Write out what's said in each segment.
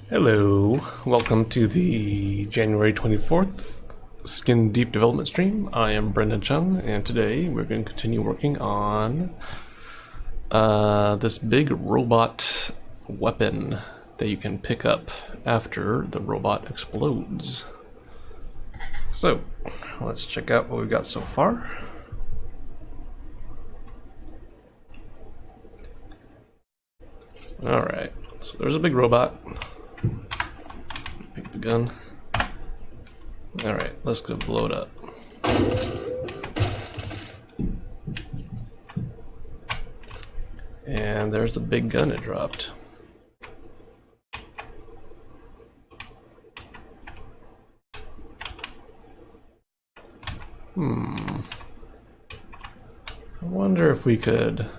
Hello, welcome to the January 24th Skin Deep development stream. I am Brendan Chung, and today we're going to continue working on this big robot weapon that you can pick up after the robot explodes. So, let's check out what we've got so far. Alright, so there's a big robot. Pick the gun. Alright, let's go blow it up. And there's the big gun it dropped. I wonder if we could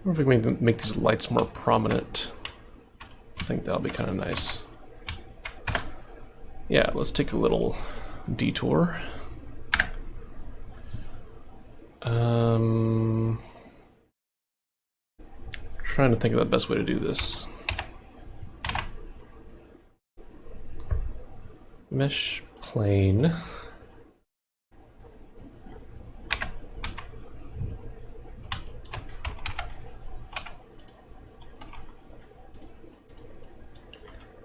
or if we can make these lights more prominent. I think that'll be kind of nice. Yeah, let's take a little detour. Trying to think of the best way to do this. Mesh plane.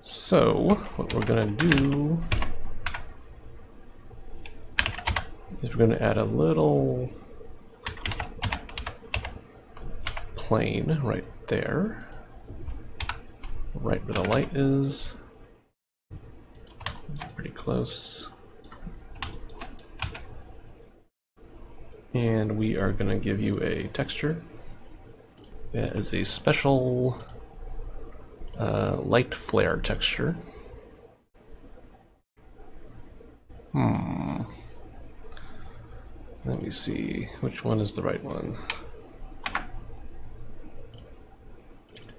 So, what we're going to do is we're going to add a little plane right there, right where the light is. Pretty close. And we are going to give you a texture that is a special light flare texture. Let me see, which one is the right one?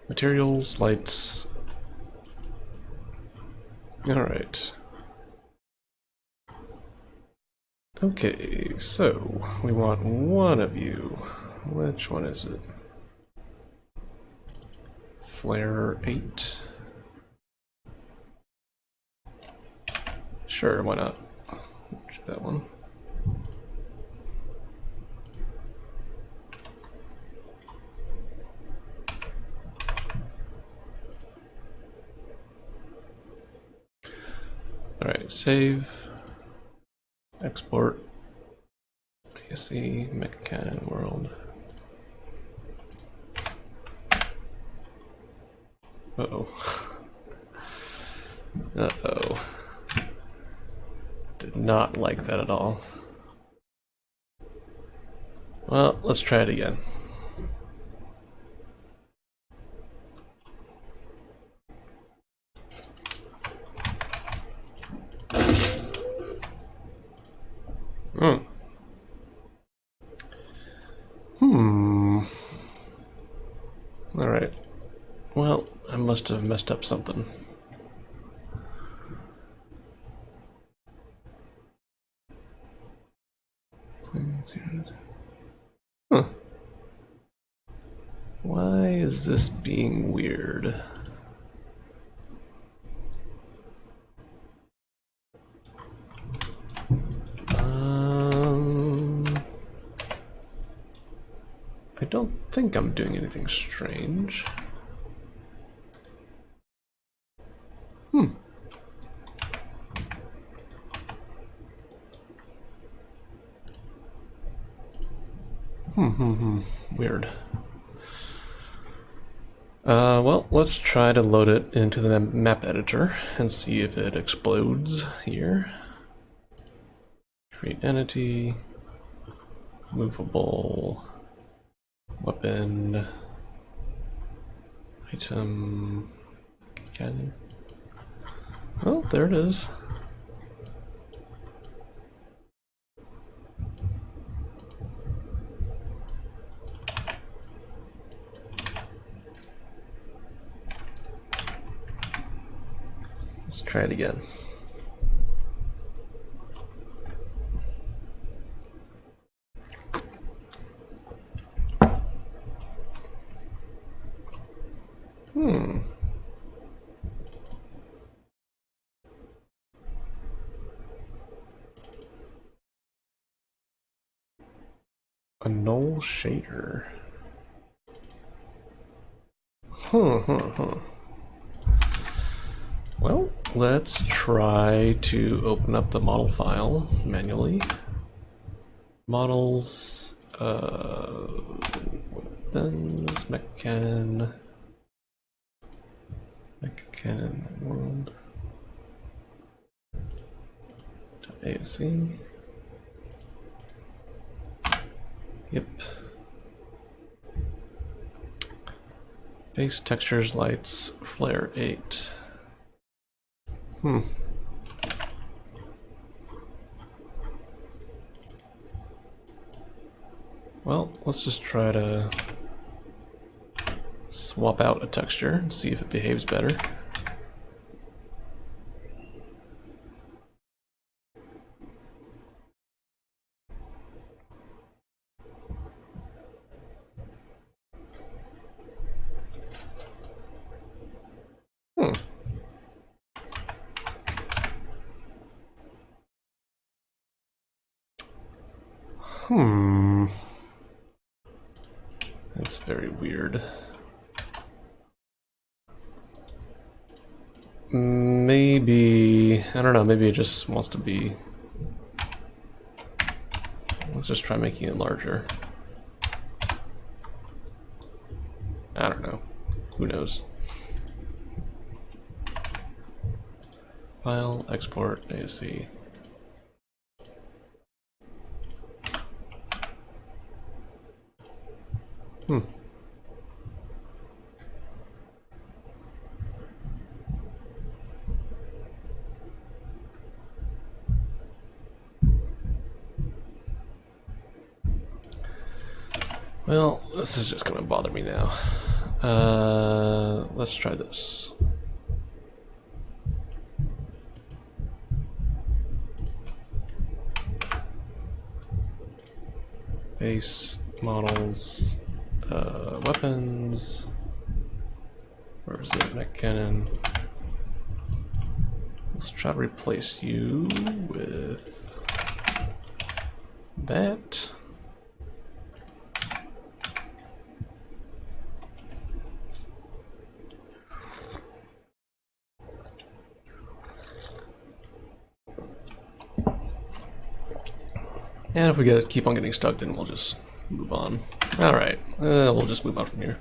Materials, lights. Alright. Okay, so we want one of you. Which one is it? Flare 8. Sure, why not? Do that one. Alright, save. Export. ASC, Mecha Cannon World. Uh-oh. Uh-oh. Did not like that at all. Well, let's try it again. Alright. Well, I must have messed up something. Huh. Why is this being weird? I don't think I'm doing anything strange. Weird. Well, let's try to load it into the map editor and see if it explodes here. Create entity, movable, weapon, item, cannon. Oh, there it is. Let's try it again. Hmm. A null shader. Well, let's try to open up the model file manually. Models, weapons, mech cannon, world, ASC. Yep. Base textures, lights, flare 8. Well, let's just try to swap out a texture and see if it behaves better. That's very weird. Maybe, I don't know, maybe it just wants to be... Let's just try making it larger. I don't know. Who knows? File, export, ASC. Well, this is just gonna bother me now. Let's try this. Base models, weapons. Where is it? Mech cannon. Let's try to replace you with that. And if we keep on getting stuck, then we'll just move on. Alright, we'll just move on from here.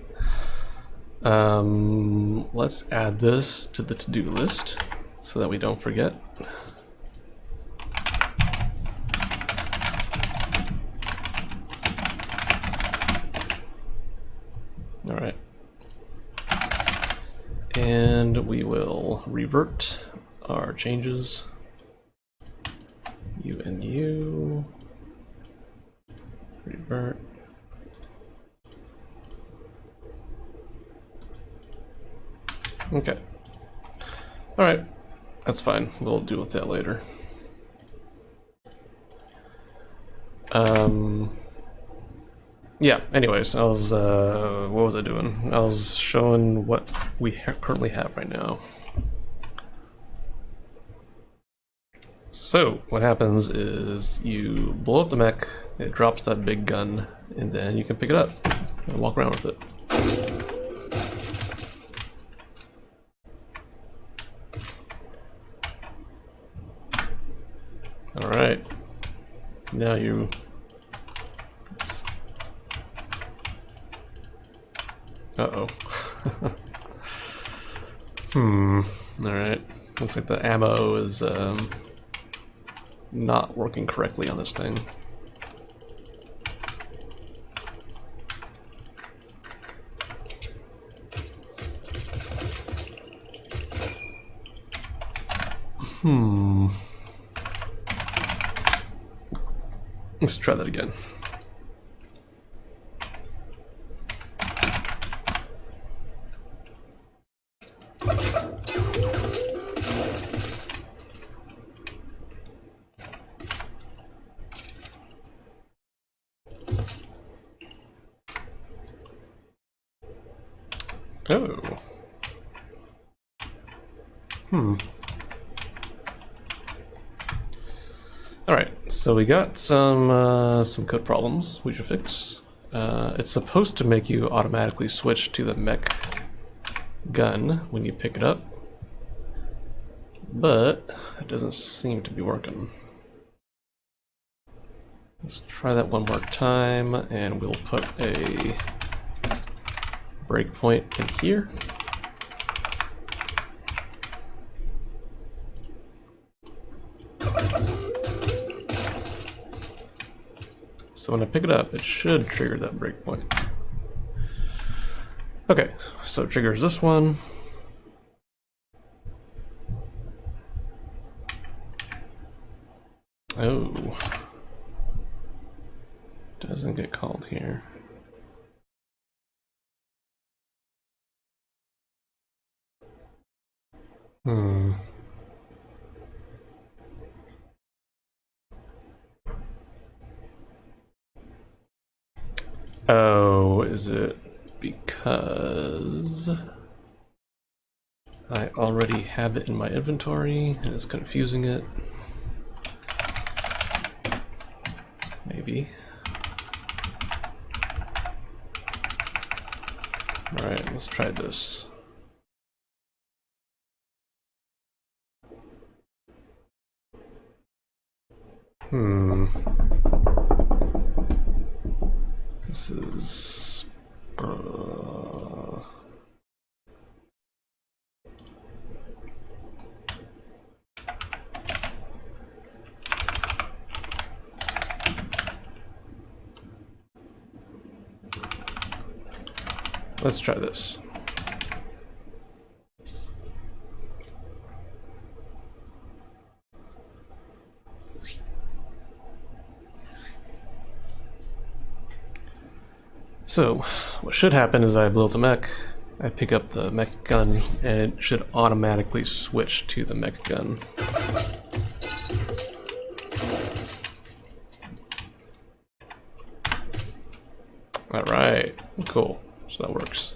Let's add this to the to-do list so that we don't forget. Alright. And we will revert our changes. U and U. Revert. Okay. Alright. That's fine. We'll deal with that later. Yeah, anyways, I was, what was I doing? I was showing what we currently have right now. So, what happens is you blow up the mech, it drops that big gun, and then you can pick it up and walk around with it. Alright. Now you... Uh-oh. Alright. Looks like the ammo is, not working correctly on this thing. Let's try that again. Oh. Alright, so we got some code problems we should fix. It's supposed to make you automatically switch to the mech gun when you pick it up, but it doesn't seem to be working. Let's try that one more time, and we'll put a breakpoint in here. So when I pick it up, it should trigger that breakpoint. Okay, so it triggers this one. Oh. Doesn't get called here. Oh, is it because I already have it in my inventory and it's confusing it? Maybe. Alright, let's try this. This is... Let's try this. So, what should happen is I blow up the mech, I pick up the mech gun, and it should automatically switch to the mech gun. Alright, cool. So that works.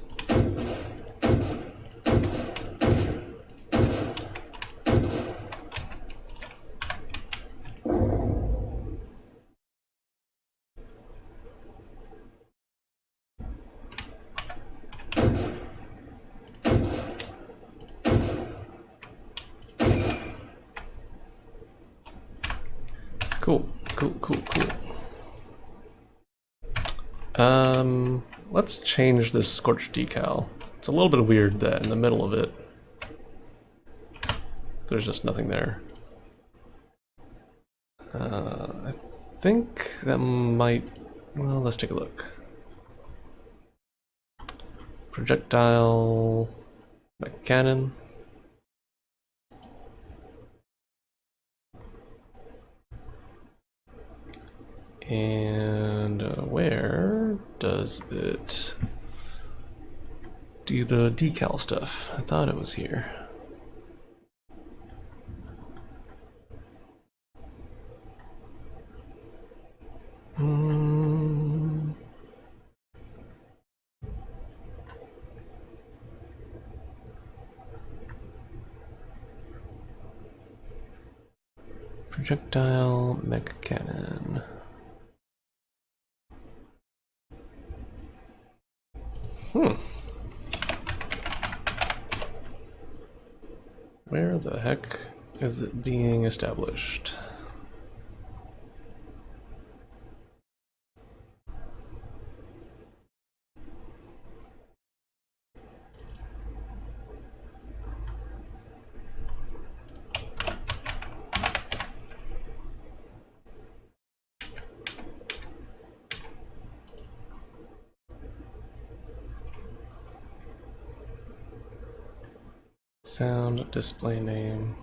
Cool. Let's change this scorch decal. It's a little bit weird that in the middle of it, there's just nothing there. I think that might... Well, let's take a look. Projectile... Mech cannon. And where does it do the decal stuff? I thought it was here. Projectile mech cannon. Where the heck is it being established? Sound display name.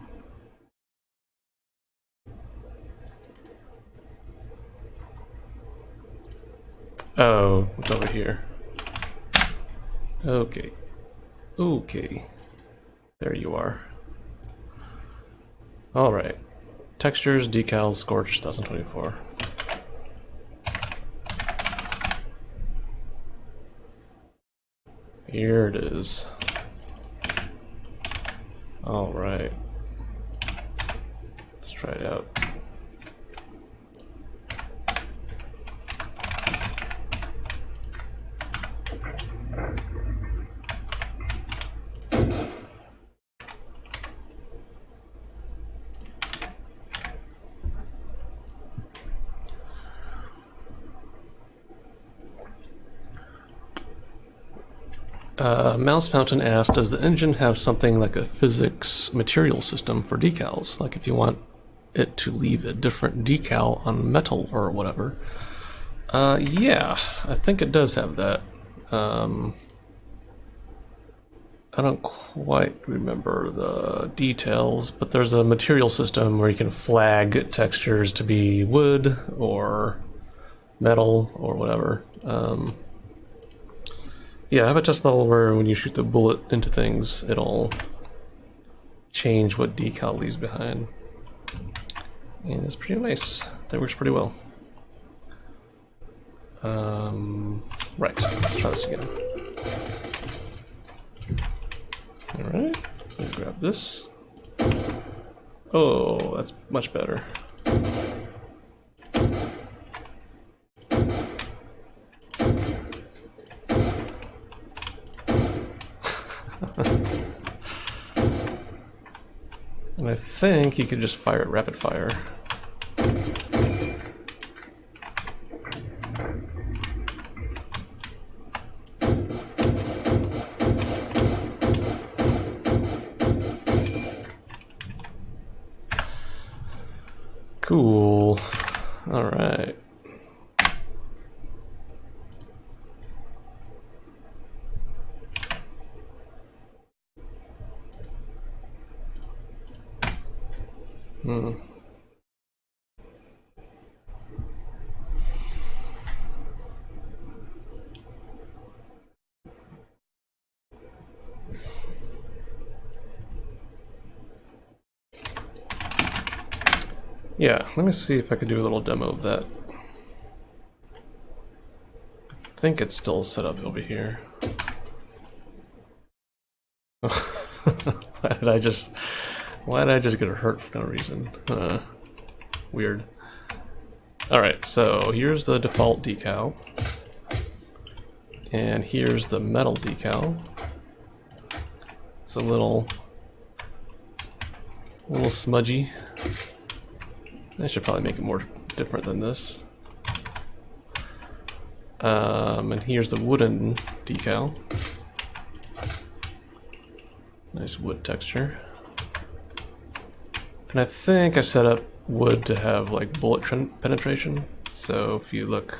Oh, it's over here. Okay. Okay. There you are. Alright. Textures, decals, Scorch 2024. Here it is. All right. Let's try it out. Mouse Fountain asked, does the engine have something like a physics material system for decals? Like if you want it to leave a different decal on metal or whatever. Yeah, I think it does have that. I don't quite remember the details, but there's a material system where you can flag textures to be wood or metal or whatever. Yeah, I have a test level where when you shoot the bullet into things, it'll change what decal leaves behind. And it's pretty nice. That works pretty well. Right, let's try this again. Alright, let me grab this. Oh, that's much better. And I think you could just fire it rapid fire. Cool. All right. Yeah, let me see if I could do a little demo of that. I think it's still set up over here. Why did I just get hurt for no reason? Weird. Alright, so here's the default decal. And here's the metal decal. It's a little smudgy. I should probably make it more different than this. And here's the wooden decal. Nice wood texture. And I think I set up wood to have like bullet penetration. So if you look,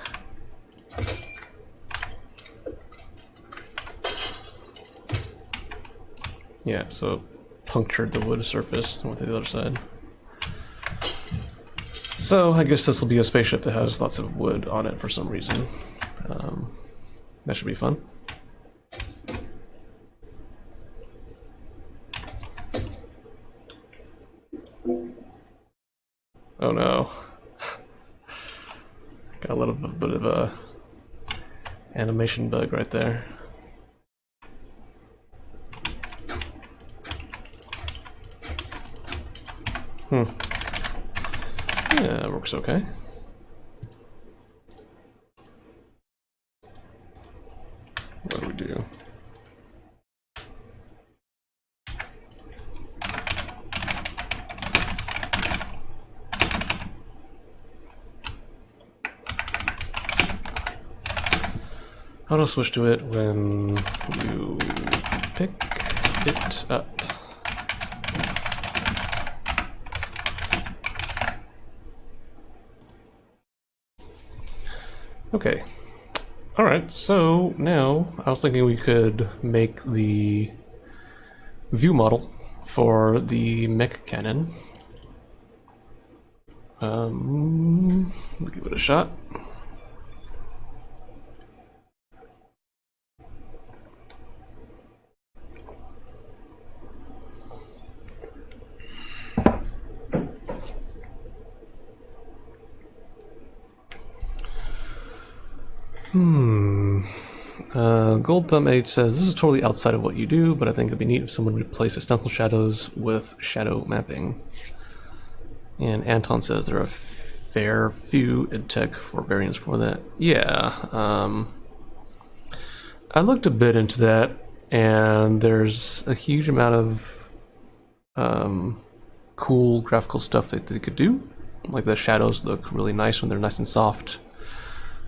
yeah, so it punctured the wood surface and went to the other side. So I guess this will be a spaceship that has lots of wood on it for some reason. That should be fun. Oh no. Got a little bit of a animation bug right there. Yeah, it works okay. What do we do? Auto switch to it when you pick it up. Okay. Alright, so now I was thinking we could make the view model for the mech cannon. We'll give it a shot. Gold Thumb 8 says, this is totally outside of what you do, but I think it'd be neat if someone replaced stencil shadows with shadow mapping. And Anton says there are a fair few id tech for variants for that. Yeah, I looked a bit into that, and there's a huge amount of cool graphical stuff that they could do. Like the shadows look really nice when they're nice and soft.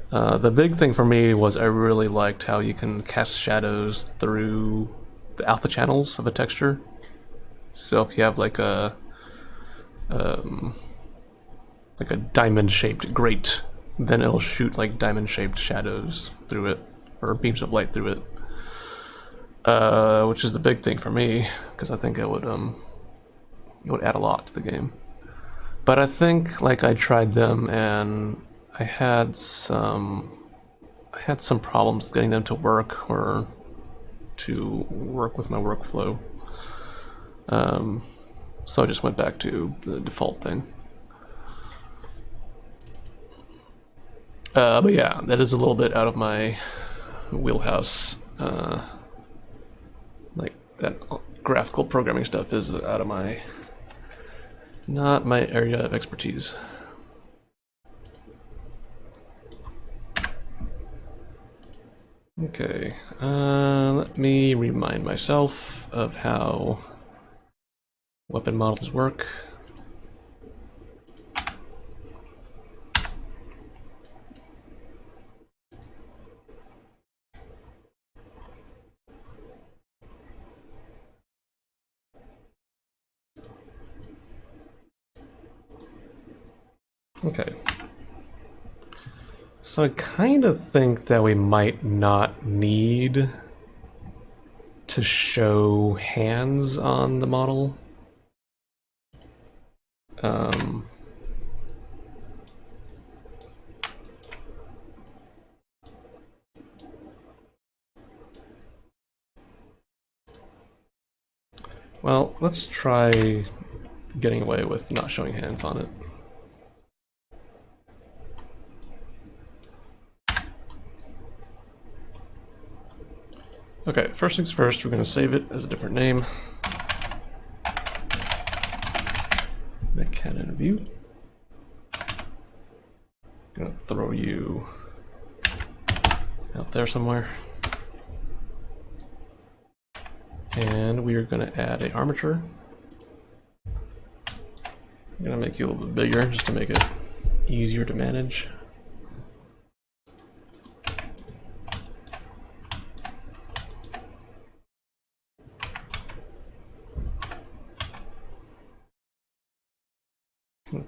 The big thing for me was I really liked how you can cast shadows through the alpha channels of a texture. So if you have like a diamond-shaped grate, then it'll shoot like diamond-shaped shadows through it, or beams of light through it. Which is the big thing for me, because I think it would add a lot to the game. But I think like I tried them and I had some problems getting them to work or to work with my workflow. So I just went back to the default thing. But yeah, that is a little bit out of my wheelhouse. Like that graphical programming stuff is out of not my area of expertise. Okay, let me remind myself of how weapon models work. Okay. So I kind of think that we might not need to show hands on the model. Well, let's try getting away with not showing hands on it. Okay, first things first, we're going to save it as a different name. Mech Cannon View. Gonna throw you out there somewhere. And we are going to add a armature. I'm going to make you a little bit bigger just to make it easier to manage.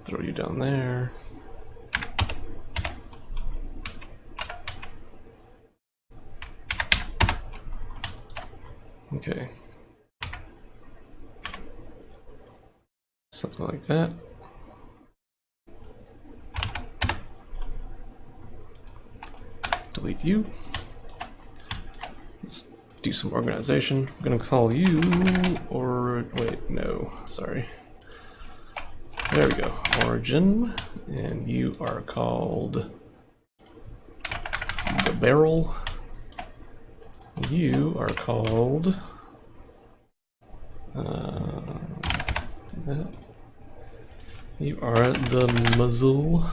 Throw you down there. Okay. Something like that. Delete you. Let's do some organization. I'm gonna call you, or wait, no, sorry. There we go, origin, and you are called the barrel. You are called that. You are the muzzle.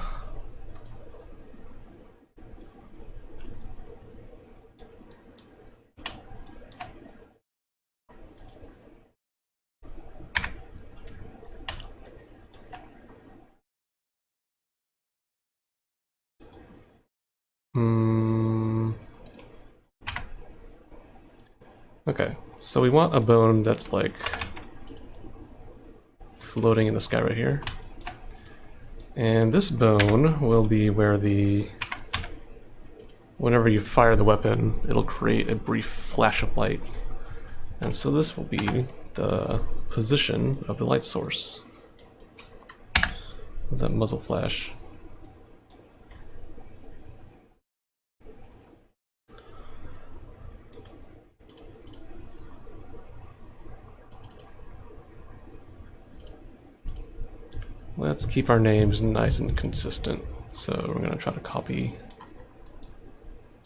Okay, so we want a bone that's like floating in the sky right here. And this bone will be where whenever you fire the weapon, it'll create a brief flash of light. And so this will be the position of the light source. That muzzle flash. Let's keep our names nice and consistent. So we're going to try to copy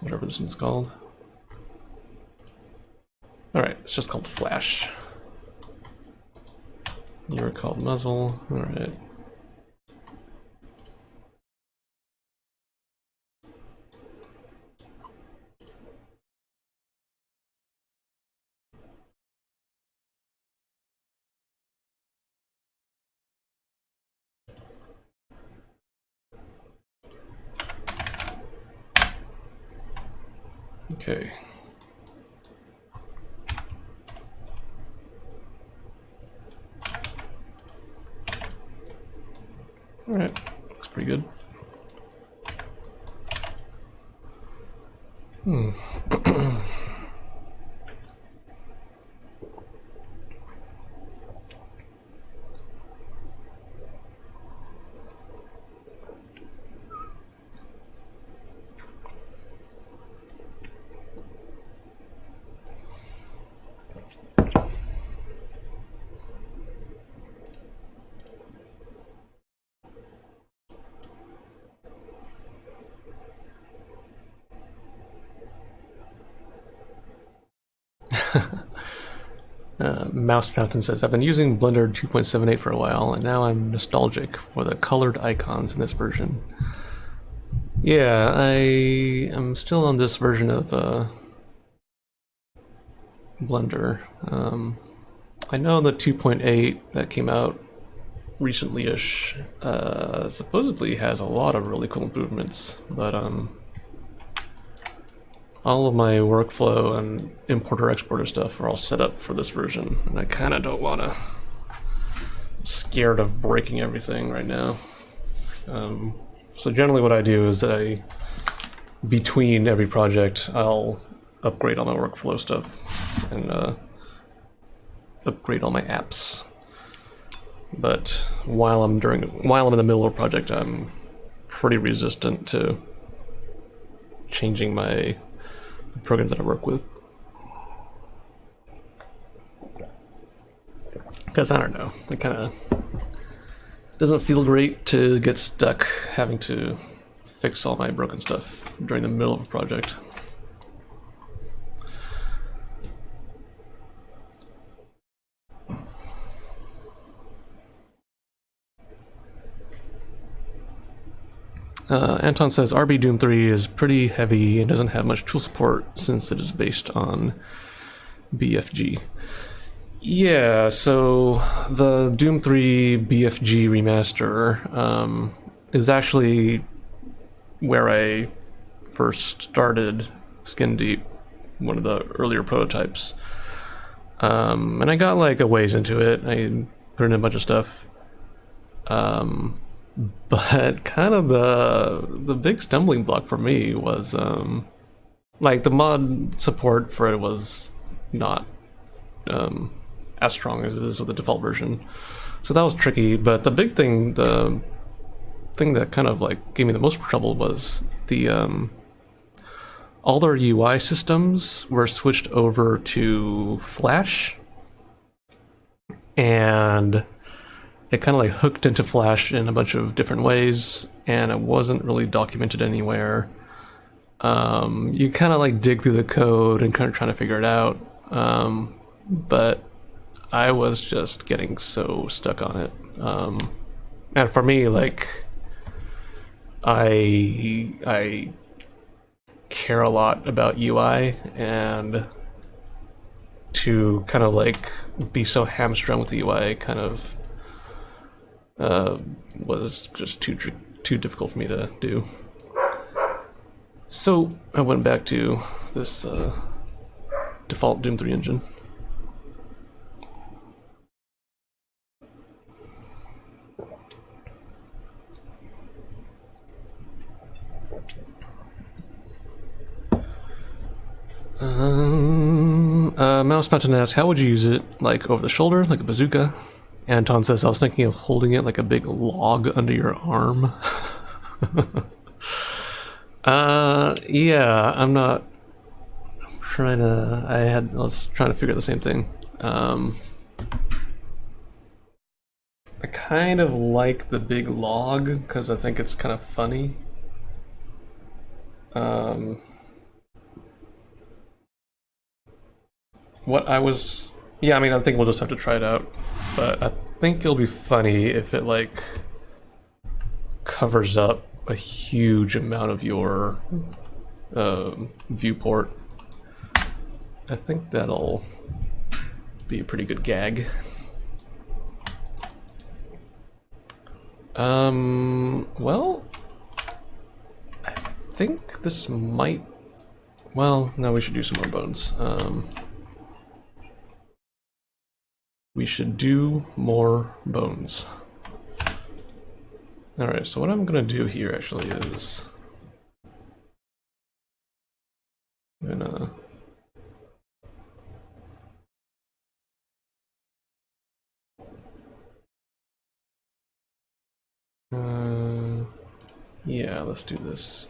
whatever this one's called. Alright, it's just called Flash. You were called Muzzle. Alright. Okay. Alright, looks pretty good. Mouse Fountain says, I've been using Blender 2.78 for a while, and now I'm nostalgic for the colored icons in this version. Yeah, I am still on this version of Blender. I know the 2.8 that came out recently-ish supposedly has a lot of really cool improvements, but all of my workflow and importer-exporter stuff are all set up for this version, and I kind of don't want to. I'm scared of breaking everything right now. So generally what I do is between every project, I'll upgrade all my workflow stuff and upgrade all my apps. But while I'm in the middle of a project, I'm pretty resistant to changing my programs that I work with. Because I don't know, it kind of doesn't feel great to get stuck having to fix all my broken stuff during the middle of a project. Anton says RB Doom 3 is pretty heavy and doesn't have much tool support since it is based on BFG. Yeah, so the Doom 3 BFG remaster is actually where I first started Skin Deep, one of the earlier prototypes. And I got like a ways into it. I put in a bunch of stuff. But kind of the big stumbling block for me was like the mod support for it was not as strong as it is with the default version, so that was tricky. But the thing that kind of like gave me the most trouble was the all their UI systems were switched over to Flash, and it kind of like hooked into Flash in a bunch of different ways, and it wasn't really documented anywhere. You kind of like dig through the code and kind of trying to figure it out, but I was just getting so stuck on it. And for me, like, I care a lot about UI, and to kind of like be so hamstrung with the UI kind of was just too difficult for me to do. So I went back to this default Doom 3 engine. Mouse Fountain asks, how would you use it? Like over the shoulder, like a bazooka? Anton says, I was thinking of holding it like a big log under your arm. Yeah, I'm not trying to. I was trying to figure out the same thing. I kind of like the big log because I think it's kind of funny. what I was... Yeah, I mean, I think we'll just have to try it out. But I think it'll be funny if it, like, covers up a huge amount of your viewport. I think that'll be a pretty good gag. Well, I think this might... Well, no, we should do some more bones. We should do more bones. Alright, so what I'm gonna do here actually is... I'm gonna... yeah, let's do this.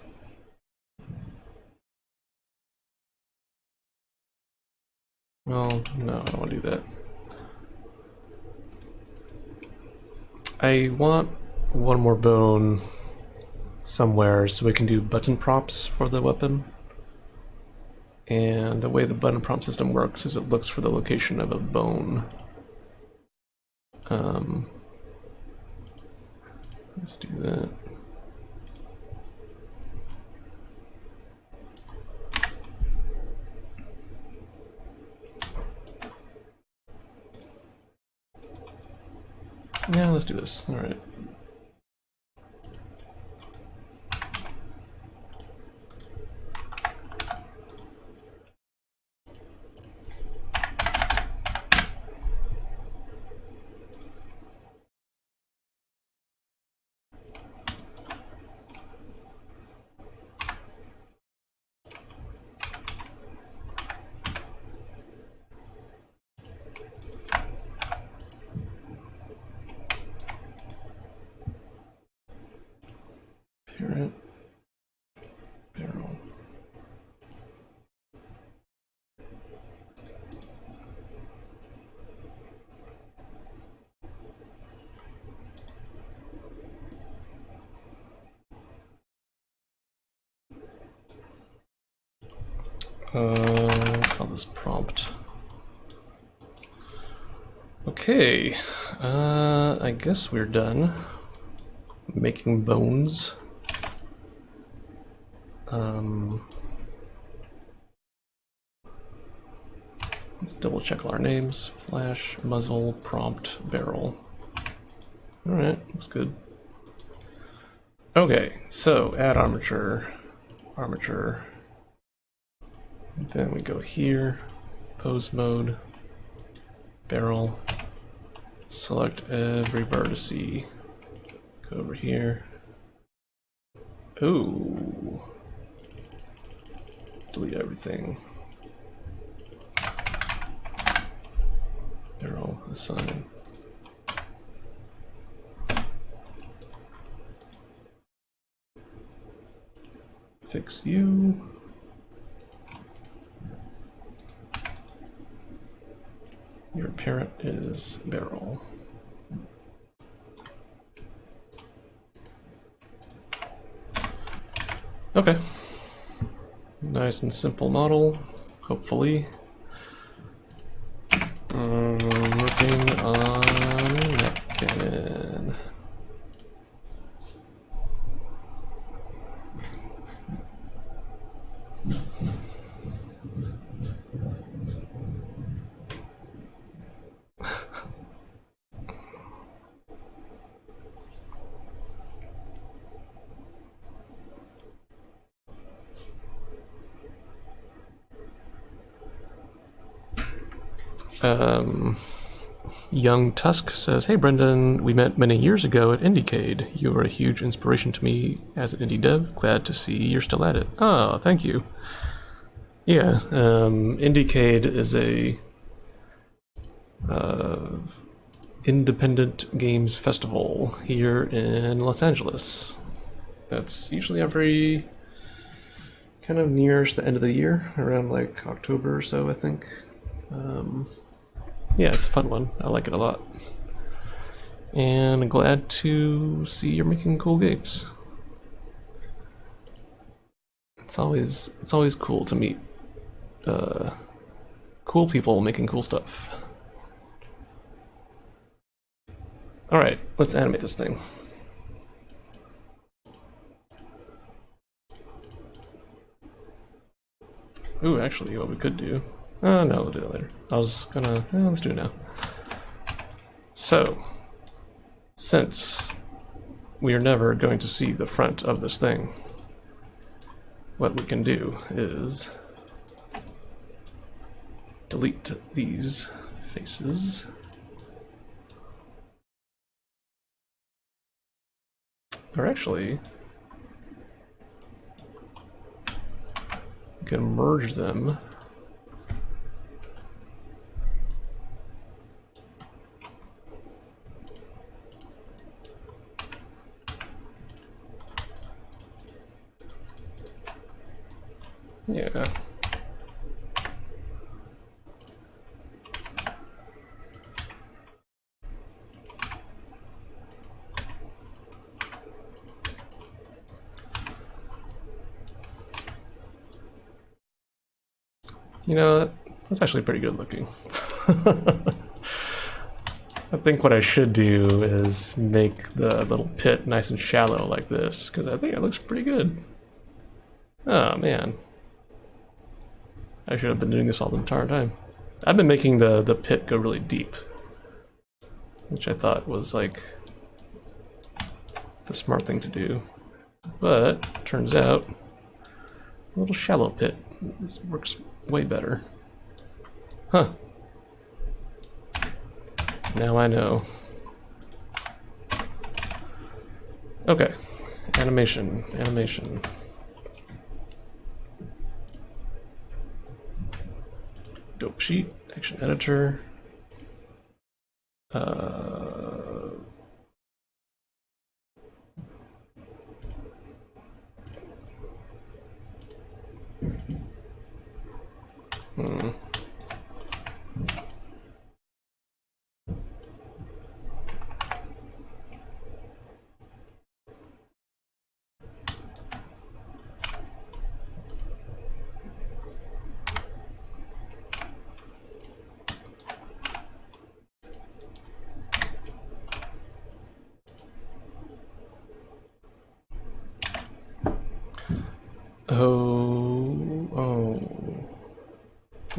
Well, no, I don't want to do that. I want one more bone somewhere so we can do button prompts for the weapon. And the way the button prompt system works is it looks for the location of a bone. Let's do that. Yeah, let's do this. All right. Parent barrel. Call this prompt. Okay, I guess we're done making bones. Let's double check all our names. Flash, muzzle, prompt, barrel. Alright, that's good. Okay, so add armature, armature. Then we go here, pose mode, barrel, select every vertice, go over here. Ooh. Delete everything. Barrel, assign. Fix you. Your parent is barrel. Okay. Nice and simple model, hopefully. Working on neck cannon. Young Tusk says, "Hey Brendan, we met many years ago at Indiecade. You were a huge inspiration to me as an indie dev. Glad to see you're still at it." Oh, thank you. Yeah, Indiecade is a independent games festival here in Los Angeles. That's usually every kind of nearest the end of the year, around like October or so, I think. Yeah, it's a fun one. I like it a lot. And glad to see you're making cool games. It's always cool to meet cool people making cool stuff. Alright, let's animate this thing. Ooh, actually, what we could do... Oh, no, we'll do that later. I was gonna... let's do it now. So, since we are never going to see the front of this thing, what we can do is delete these faces. Or actually, we can merge them. Yeah. You know, that's actually pretty good looking. I think what I should do is make the little pit nice and shallow like this, because I think it looks pretty good. Oh man. I should have been doing this all the entire time. I've been making the pit go really deep, which I thought was like the smart thing to do. But turns out a little shallow pit. This works way better. Huh. Now I know. Okay. Animation. Animation. Dope sheet. Action editor. Oh.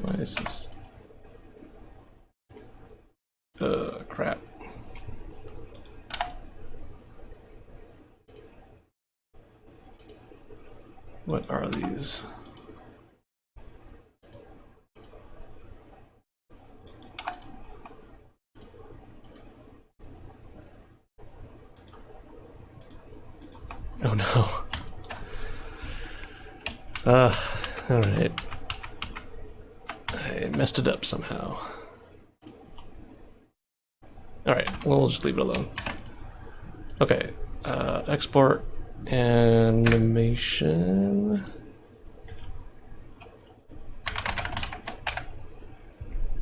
Why is this? Crap. What are these? Oh no. Alright. I messed it up somehow. Alright, well, we'll just leave it alone. Okay, export animation.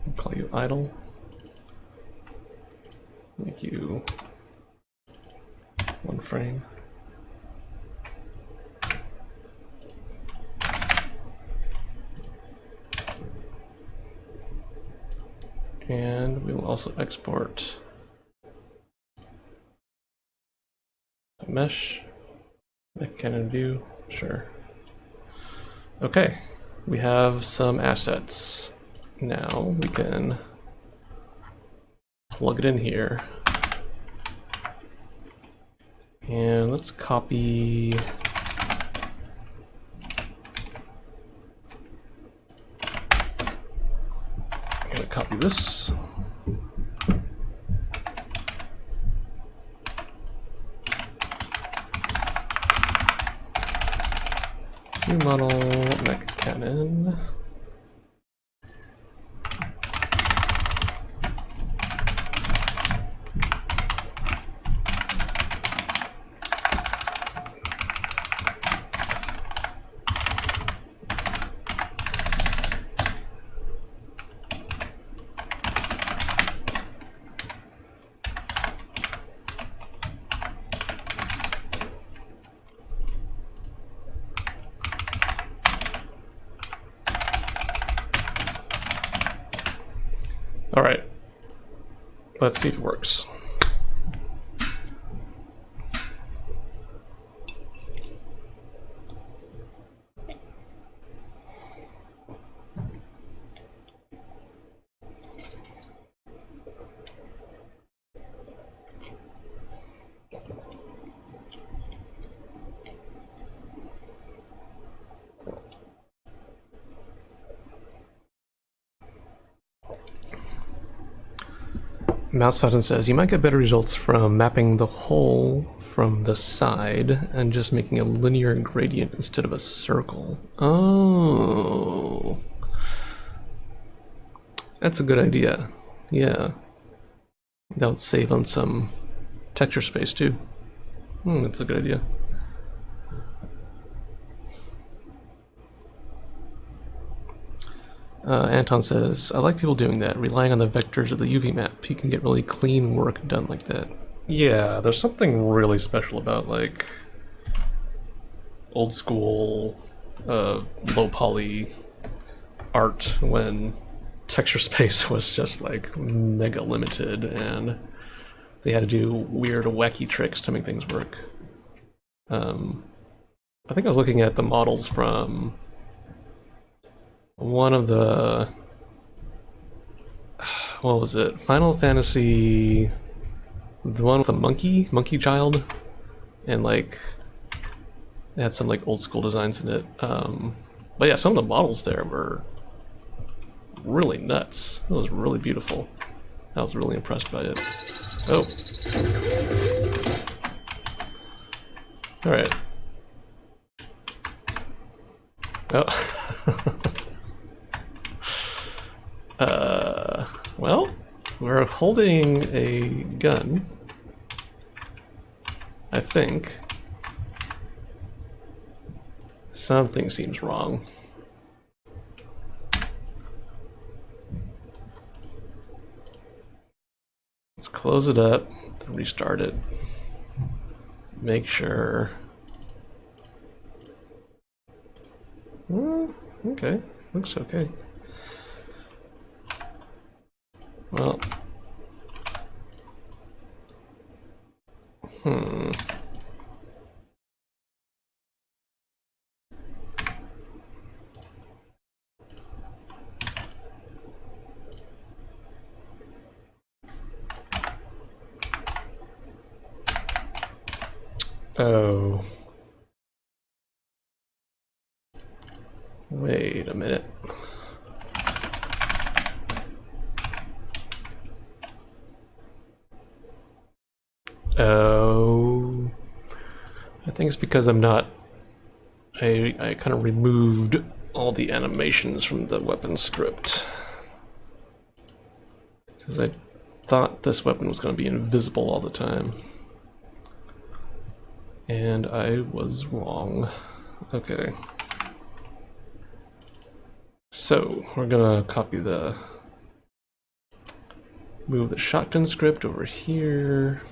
I'll call you idle. Make you one frame. And we will also export the mesh, make cannon view, sure. Okay, we have some assets. Now we can plug it in here. And let's copy copy this. View model, mech cannon. All right, let's see if it works. Mouse Fountain says, you might get better results from mapping the hole from the side and just making a linear gradient instead of a circle. Oh. That's a good idea. Yeah. That would save on some texture space too. That's a good idea. Anton says, I like people doing that, relying on the vectors of the UV map. You can get really clean work done like that. Yeah, there's something really special about, like, old school, low poly art when texture space was just, like, mega limited and they had to do weird, wacky tricks to make things work. I think I was looking at the models from one of the, what was it? Final Fantasy, the one with the monkey child, and like it had some like old school designs in it. But yeah, some of the models there were really nuts. It was really beautiful. I was really impressed by it. Oh. All right. Oh. Well, we're holding a gun, I think. Something seems wrong. Let's close it up and restart it. Make sure. Okay, looks okay. Well, oh. Wait a minute. Oh, I think it's because I'm not, I kind of removed all the animations from the weapon script. Because I thought this weapon was going to be invisible all the time. And I was wrong. Okay. So, we're going to copy the, move the shotgun script over here.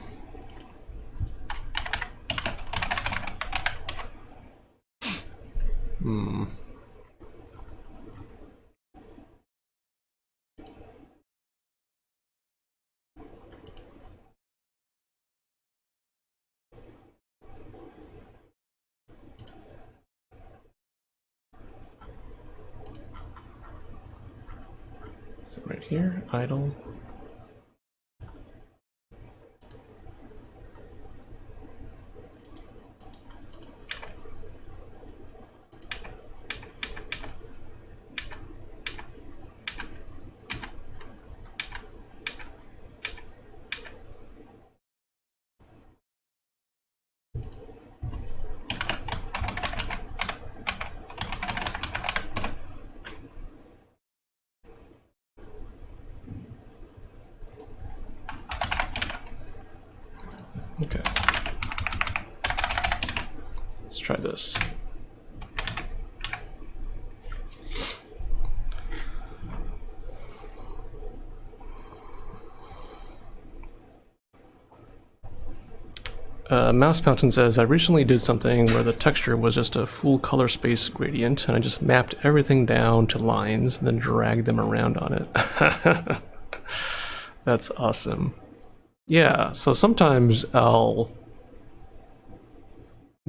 So right here, idle. Okay. Let's try this. Mouse Fountain says, I recently did something where the texture was just a full color space gradient, and I just mapped everything down to lines and then dragged them around on it. That's awesome. Yeah, so sometimes I'll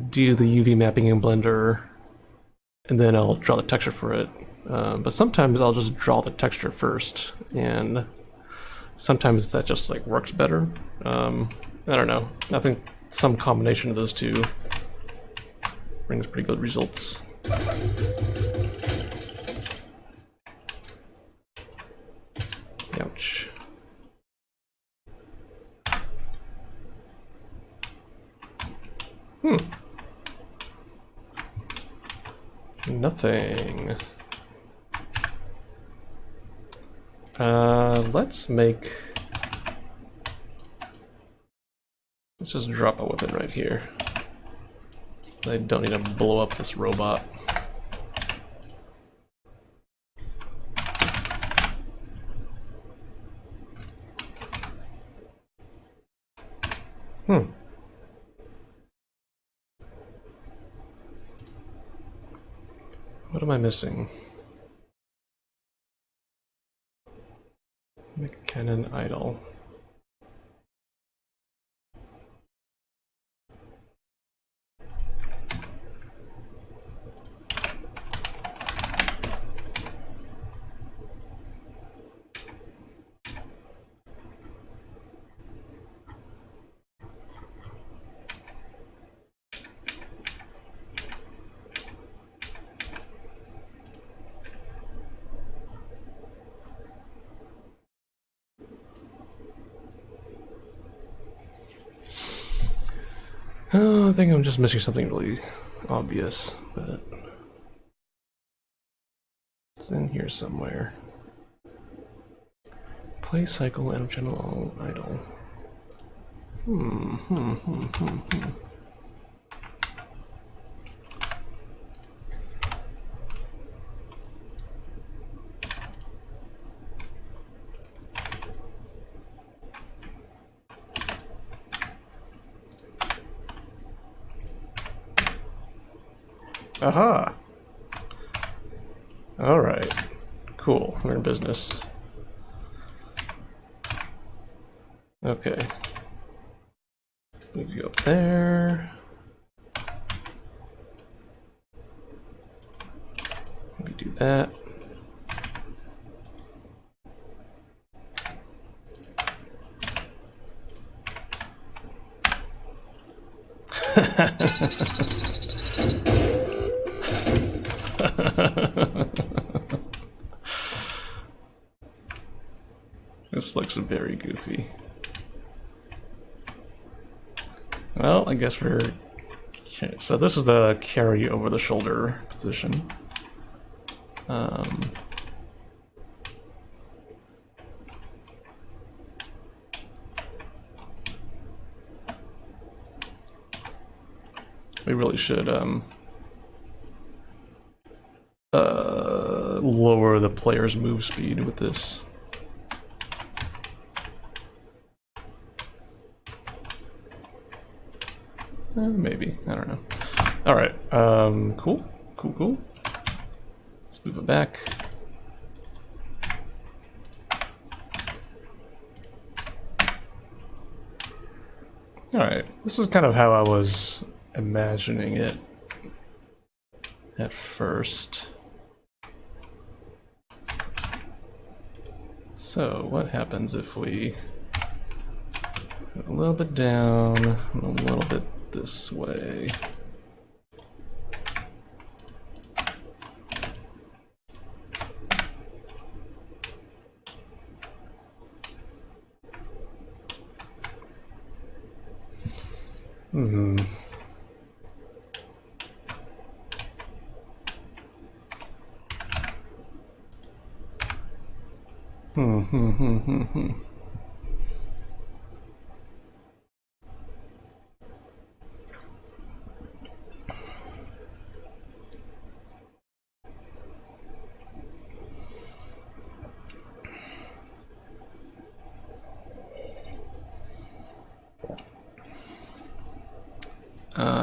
do the UV mapping in Blender and then I'll draw the texture for it. But sometimes I'll just draw the texture first, and sometimes that just like works better. I don't know. I think some combination of those two brings pretty good results. Ouch. Nothing. Let's just drop a weapon right here. So I don't need to blow up this robot. What am I missing? Make cannon idle. Oh, I think I'm just missing something really obvious, but it's in here somewhere. Play cycle and channel idle. Aha! Alright. Cool. We're in business. Okay. Let's move you up there. Maybe do that. This looks very goofy. Well, I guess we're... So this is the carry over the shoulder position. We really should lower the player's move speed with this. Maybe, I don't know. Alright, cool. Let's move it back. Alright, this is kind of how I was imagining it at first. So, what happens if we go a little bit down, and a little bit this way?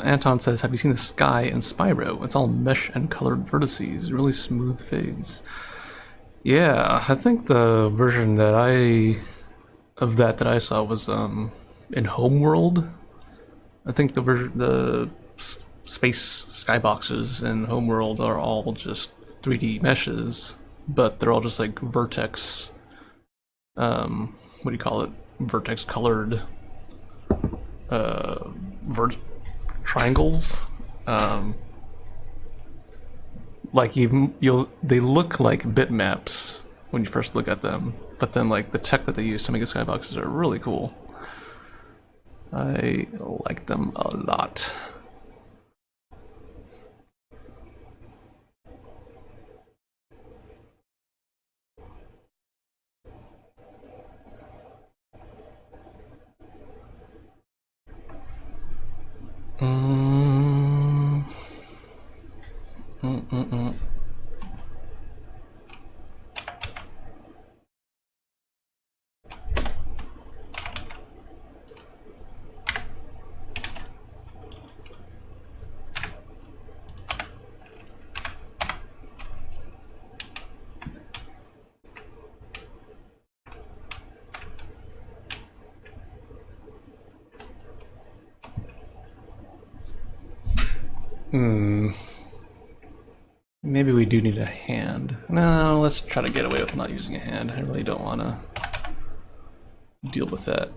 Anton says, have you seen the sky in Spyro? It's all mesh and colored vertices, really smooth fades. Yeah, I think the version that I saw was in Homeworld. I think the space skyboxes in Homeworld are all just 3D meshes, but they're all just like vertex. What do you call it? Vertex colored vert triangles. Um, like they look like bitmaps when you first look at them, but then like the tech that they use to make the skyboxes are really cool. I like them a lot. Mm, mm, mm, mm. Hmm. Maybe we do need a hand. No, let's try to get away with not using a hand. I really don't want to deal with that.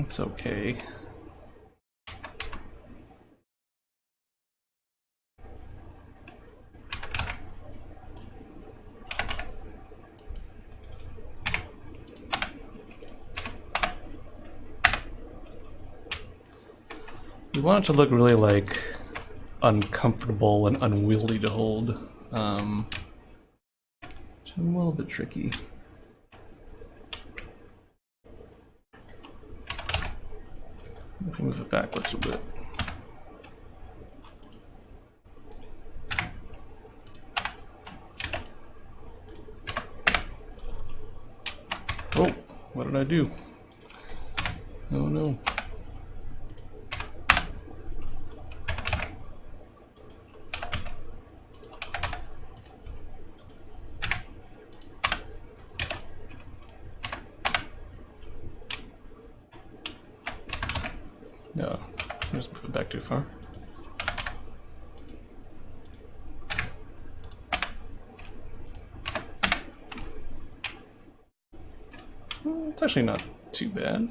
It's okay. We want it to look really like uncomfortable and unwieldy to hold. Which is a little bit tricky. If we move it backwards a bit. Oh, what did I do? Oh no. No, I just moved it back too far. It's actually not too bad.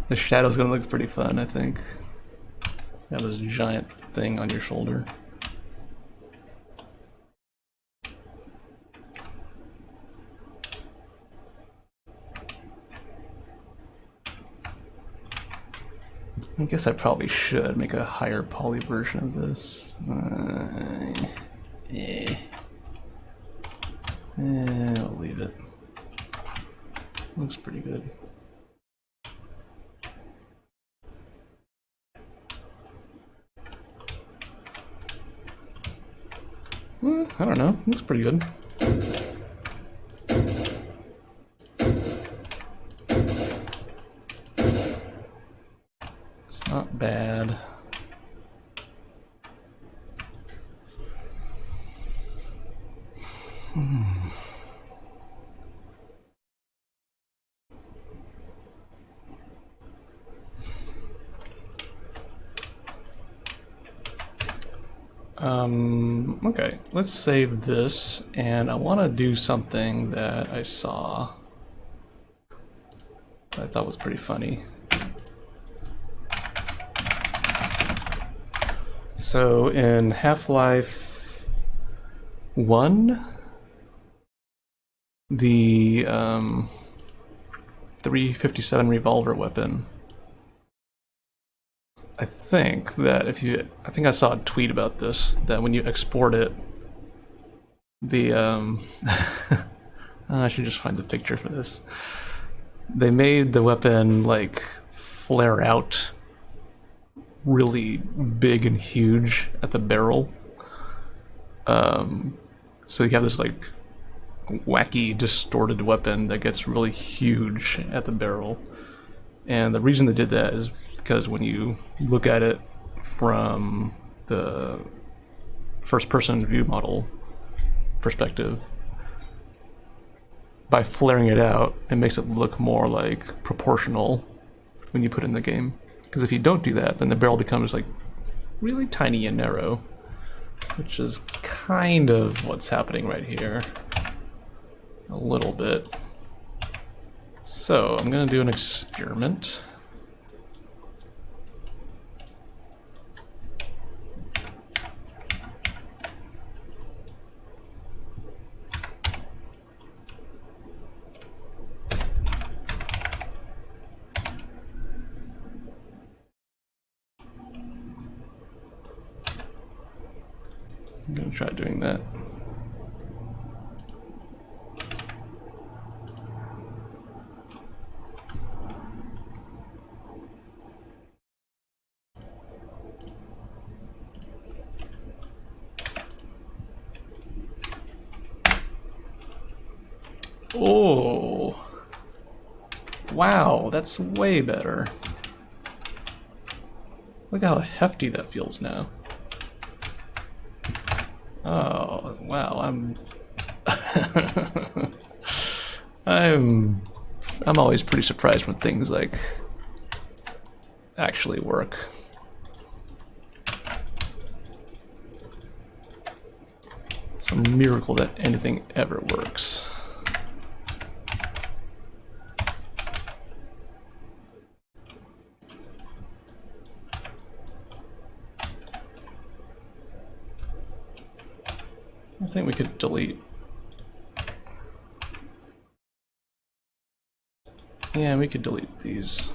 The shadow's gonna look pretty fun, I think. You have this giant thing on your shoulder. I guess I probably should make a higher poly version of this. I'll leave it. Looks pretty good. I don't know. Looks pretty good. It's not bad. Okay, let's save this, and I want to do something that I saw that I thought was pretty funny. So in Half-Life 1, the 357 revolver weapon I think that I think I saw a tweet about this, that when you export it, the, I should just find the picture for this. They made the weapon, like, flare out really big and huge at the barrel. So you have this, like, wacky, distorted weapon that gets really huge at the barrel. And the reason they did that is because when you look at it from the first-person view model perspective, by flaring it out, it makes it look more like proportional when you put it in the game. Because if you don't do that, then the barrel becomes like really tiny and narrow, which is kind of what's happening right here. A little bit. So I'm gonna do an experiment. I'm gonna try doing that. Oh, wow, that's way better. Look how hefty that feels now. Oh, wow, I'm always pretty surprised when things like actually work. It's a miracle that anything ever works. I think we could delete. Yeah, we could delete these.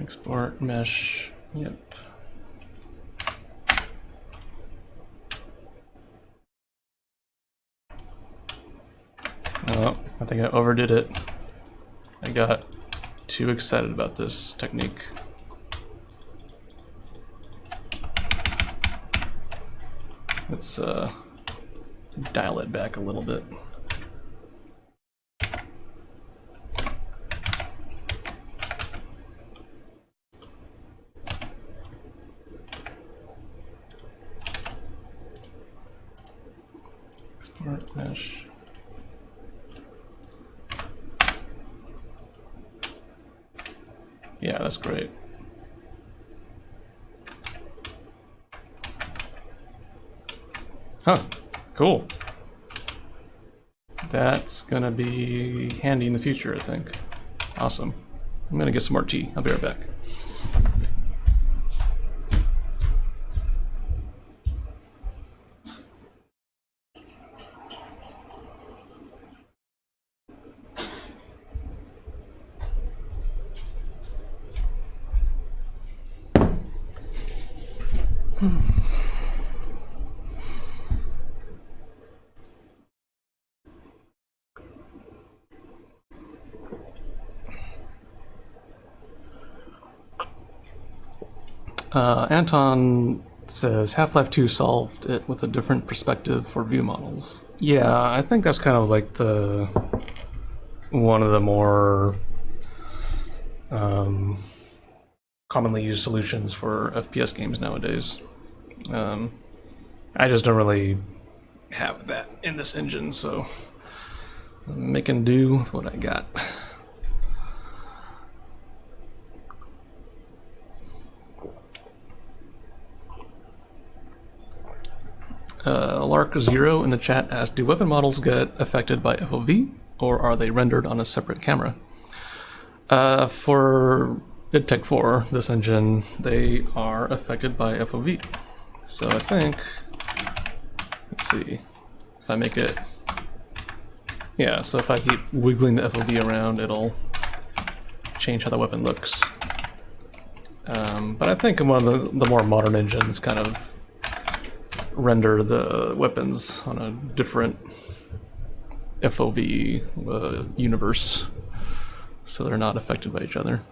Export mesh. Yep. Oh, I think I overdid it. I got too excited about this technique. Let's dial it back a little bit. Export mesh. Yeah, that's great. Huh, cool. That's gonna be handy in the future, I think. Awesome. I'm gonna get some more tea. I'll be right back. Anton says Half-Life 2 solved it with a different perspective for view models. Yeah, I think that's kind of like one of the more commonly used solutions for FPS games nowadays. I just don't really have that in this engine, so I'm making do with what I got. Lark0 in the chat asked, do weapon models get affected by FOV? or are they rendered on a separate camera? For IdTech 4, this engine, they are affected by FOV. So I think, let's see, if I make it, yeah, so if I keep wiggling the FOV around, it'll change how the weapon looks. But I think one of the more modern engines kind of render the weapons on a different FOV universe, so they're not affected by each other.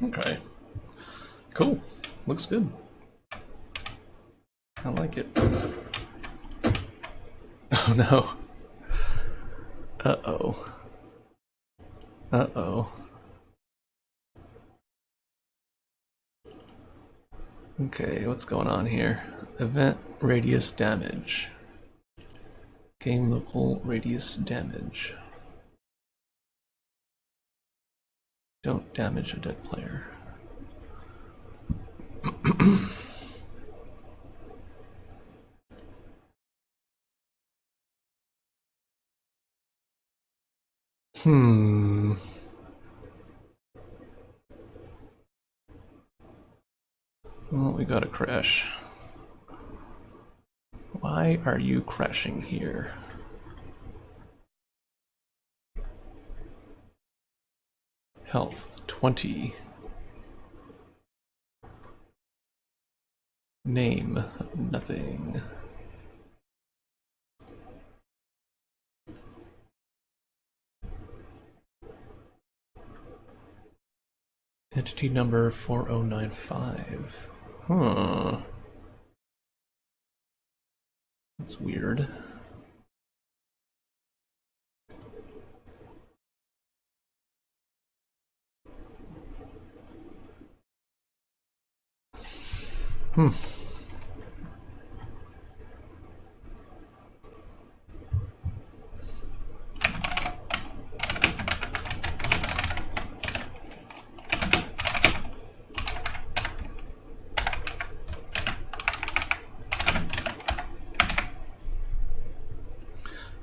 Okay. Cool. Looks good. I like it. Oh no. Uh-oh. Uh-oh. Okay, what's going on here? Event radius damage. Game local radius damage. Don't damage a dead player. Well, we got a crash. Why are you crashing here? Health 20. Name nothing. Entity number 4095. Huh. That's weird.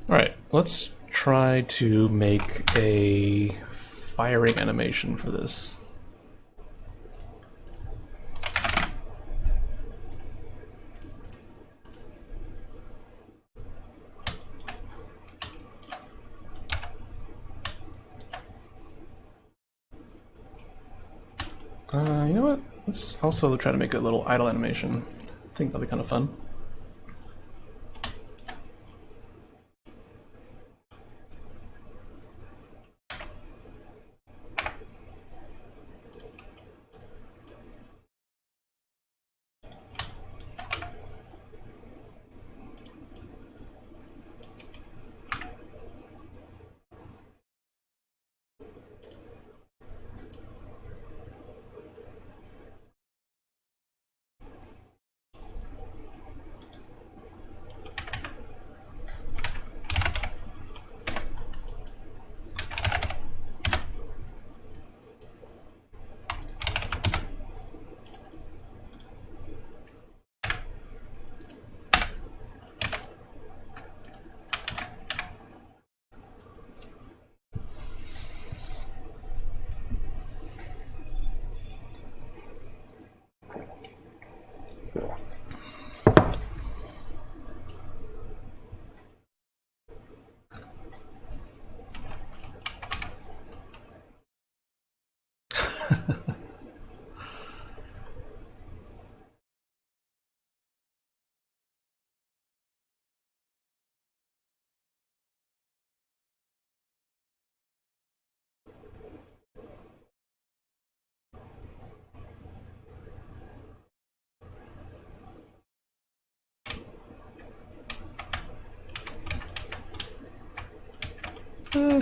Alright, let's try to make a firing animation for this. You know what? Let's also try to make a little idle animation. I think that'll be kind of fun.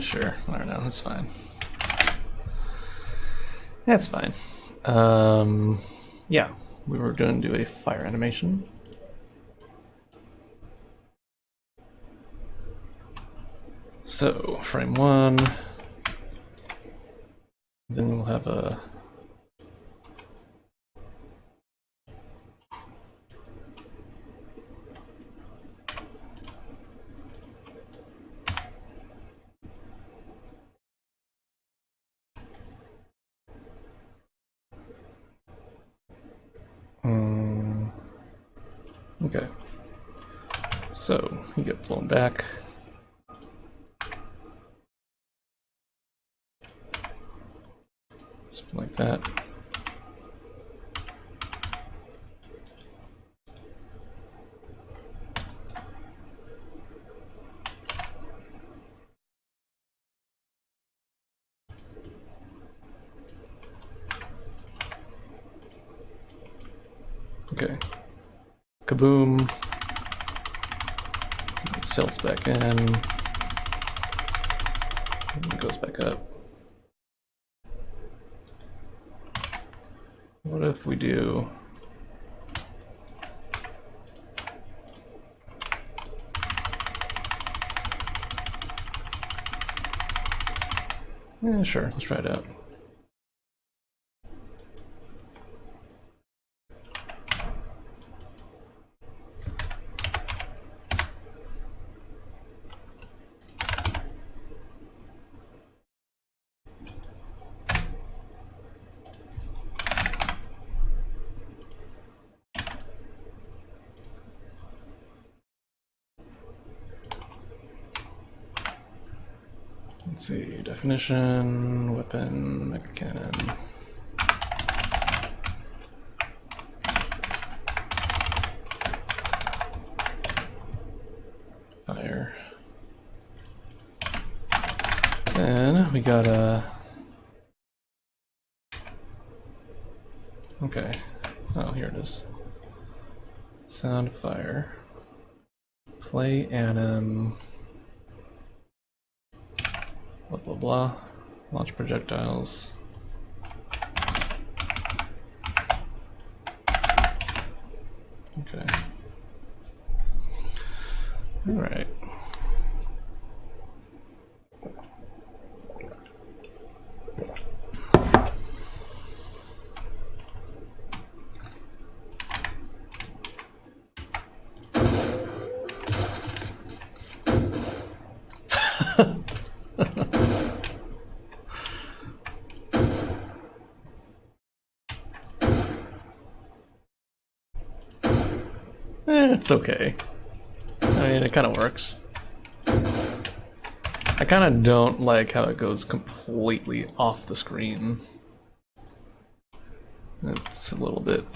Sure. I don't know. It's fine. That's fine. Yeah, we were going to do a fire animation. So, frame 1. Then we'll have a... Okay. So, you get blown back. Something like that. Okay. Kaboom. Sails back in. And goes back up. What if we do... Yeah, sure. Let's try it out. Let's see, definition, weapon, mecha cannon. Fire. Then we got a... Okay. Oh, here it is. Sound fire. Play anim. Blah blah blah. Launch projectiles. Okay. All right. It's okay. I mean, it kind of works. I kind of don't like how it goes completely off the screen. It's a little bit...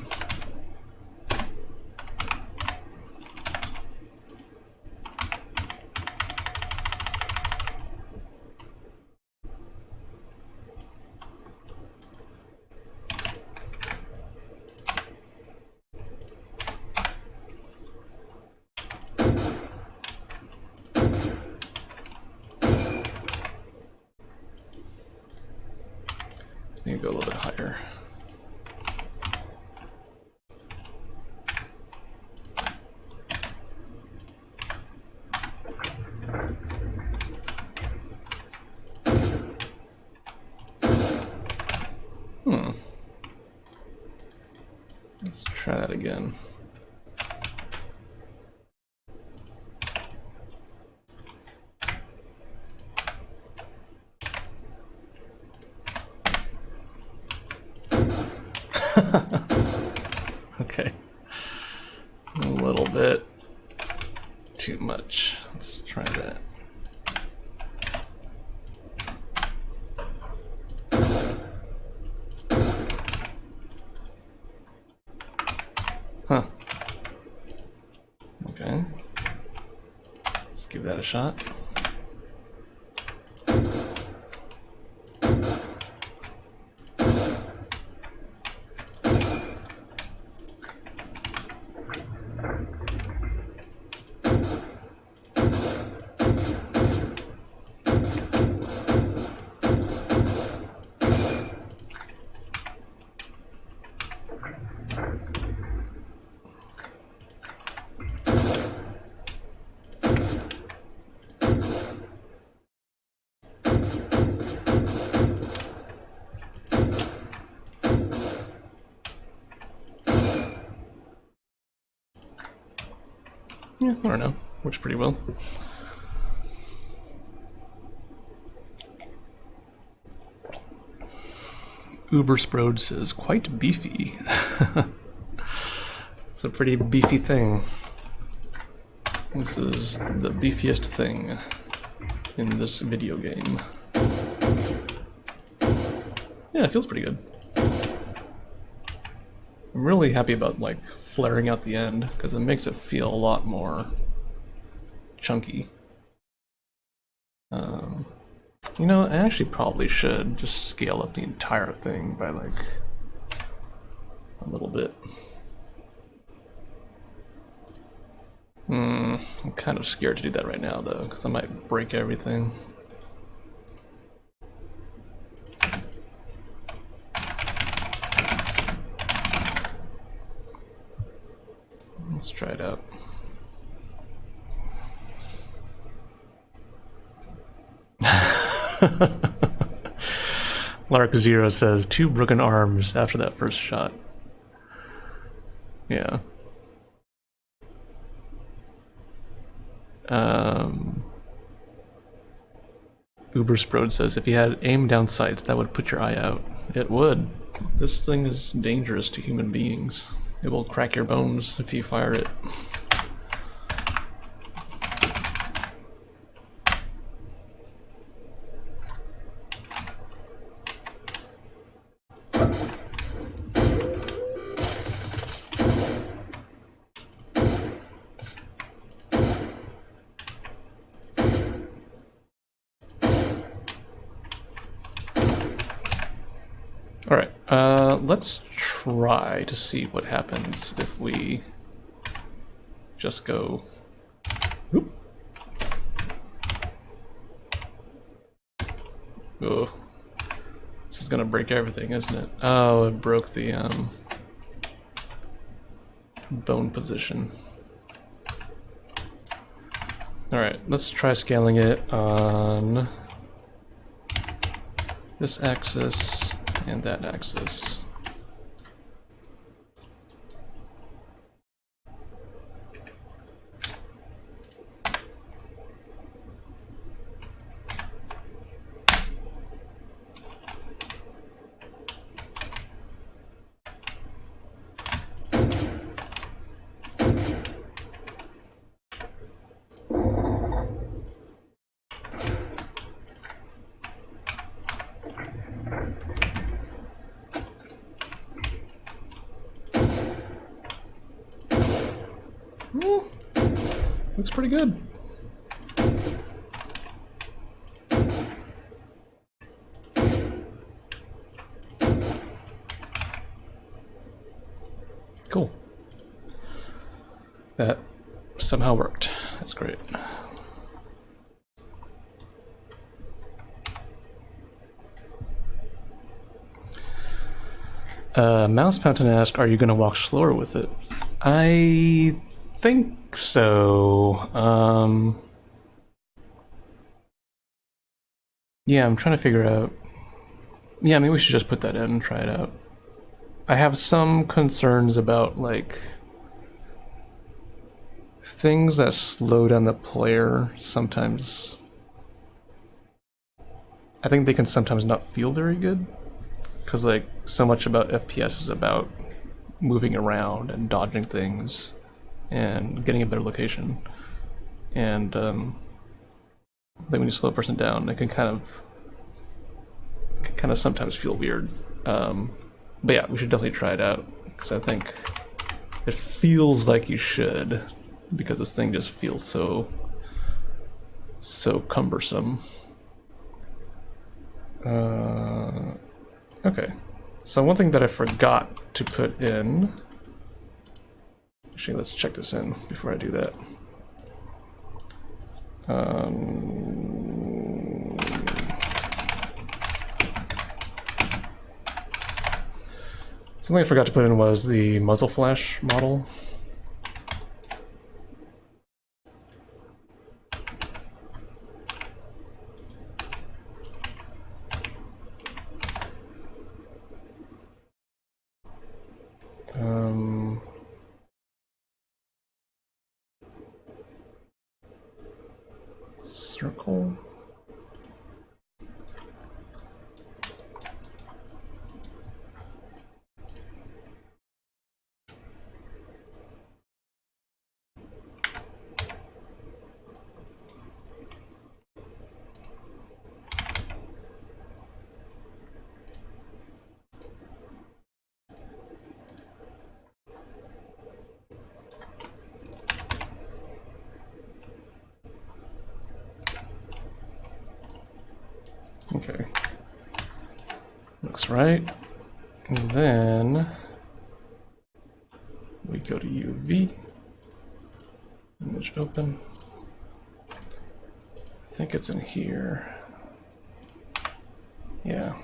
You go a little bit higher. Let's try that again. Okay. A little bit too much. Let's try that. Huh. Okay. Let's give that a shot. Yeah, I don't know. Works pretty well. Ubersprode says, quite beefy. It's a pretty beefy thing. This is the beefiest thing in this video game. Yeah, it feels pretty good. I'm really happy about like flaring out the end because it makes it feel a lot more chunky. You know, I actually probably should just scale up the entire thing by like a little bit. I'm kind of scared to do that right now though, because I might break everything. Let's try it out. Lark Zero says 2 broken arms after that first shot. Yeah. Ubersprode says if you had aim down sights, that would put your eye out. It would. This thing is dangerous to human beings. It will crack your bones if you fire it. Alright, let's try to see what happens if we just go... Oop. Oh. This is gonna break everything, isn't it? Oh, it broke the, bone position. Alright, let's try scaling it on this axis and that axis. Looks pretty good. Cool. That somehow worked. That's great. Mouse Fountain asked, are you going to walk slower with it? I think so. Yeah, I'm trying to figure out... Yeah, maybe we should just put that in and try it out. I have some concerns about, like... things that slow down the player sometimes... I think they can sometimes not feel very good. Because, like, so much about FPS is about moving around and dodging things and getting a better location. And, like, when you slow a person down, it can kind of sometimes feel weird. But yeah, we should definitely try it out, because I think it feels like you should, because this thing just feels so cumbersome. Okay, so one thing that I forgot to put in... Actually, let's check this in before I do that. Something I forgot to put in was the muzzle flash model. Circle. Okay. Looks right. And then we go to UV. Image open. I think it's in here. Yeah.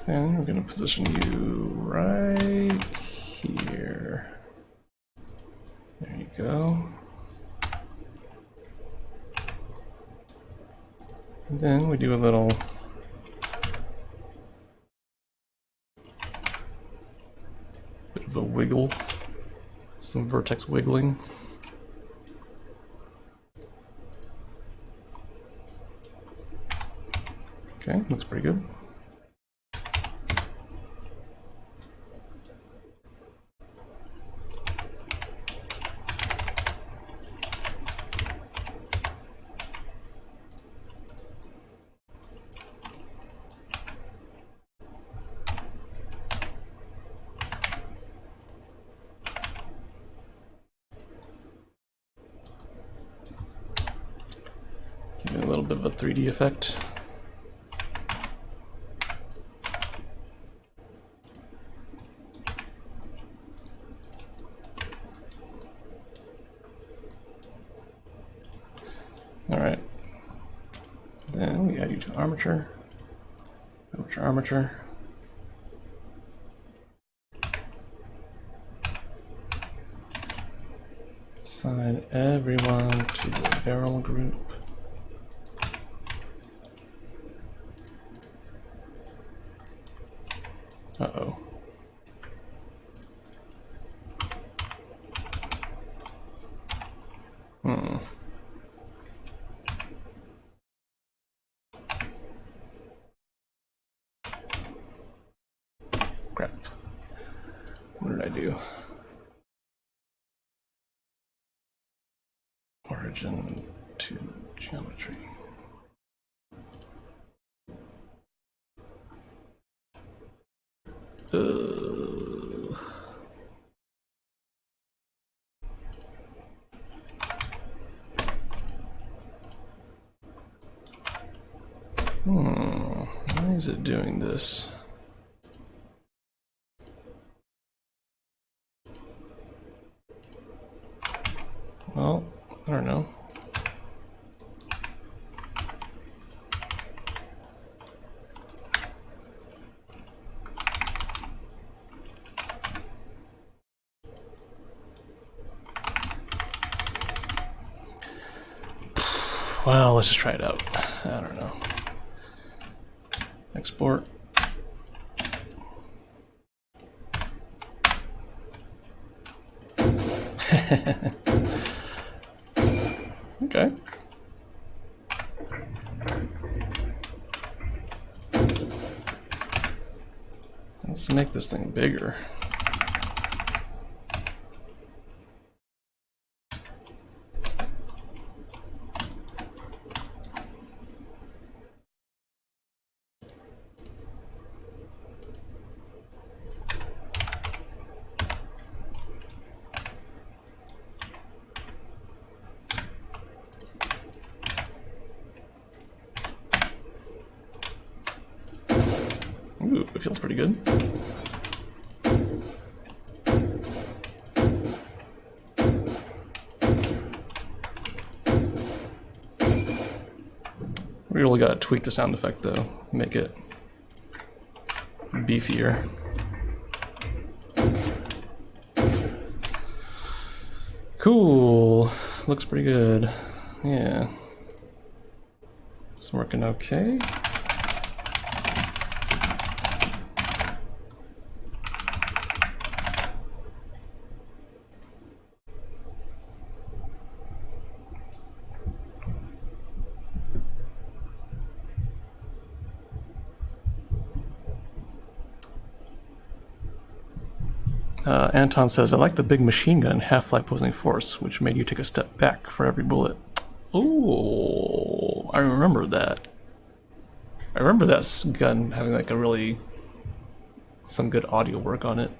And we're going to position you right here. There you go. And then we do a little bit of a wiggle, some vertex wiggling. Okay, looks pretty good. Give it a little bit of a 3D effect. All right. Then we add you to armature. Armature. Assign everyone to the barrel group. Uh-oh. Crap. What did I do? Origin to geometry. Why is it doing this? Well, I don't know. Well, let's just try it out. I don't know. Export. Okay. Let's make this thing bigger. Ooh, it feels pretty good. We really gotta tweak the sound effect though, make it beefier. Cool, looks pretty good. Yeah, it's working okay. Anton says, I like the big machine gun Half-Life Opposing Force, which made you take a step back for every bullet. Oh, I remember that. I remember that gun having like a really, some good audio work on it.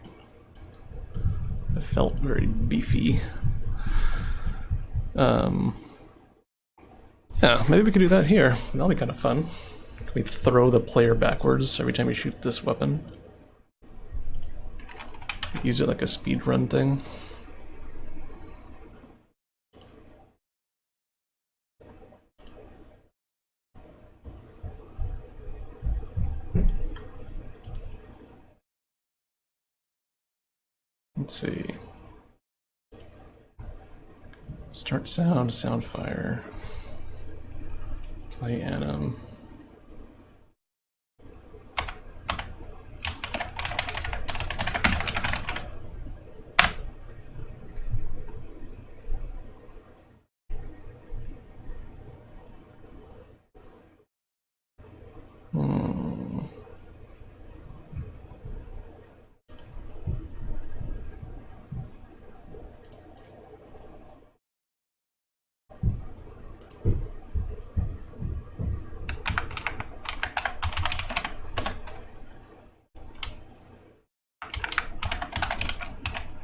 It felt very beefy. Yeah, maybe we could do that here. That'll be kind of fun. Can we throw the player backwards every time we shoot this weapon? Use it like a speed run thing. Let's see. Start sound, sound fire. Play anim.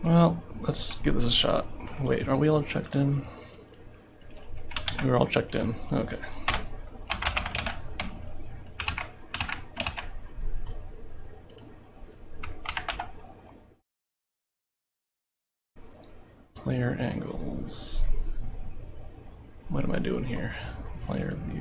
Well, let's give this a shot. Wait, are we all checked in? We're all checked in. Okay. Player angles. What am I doing here? Player view.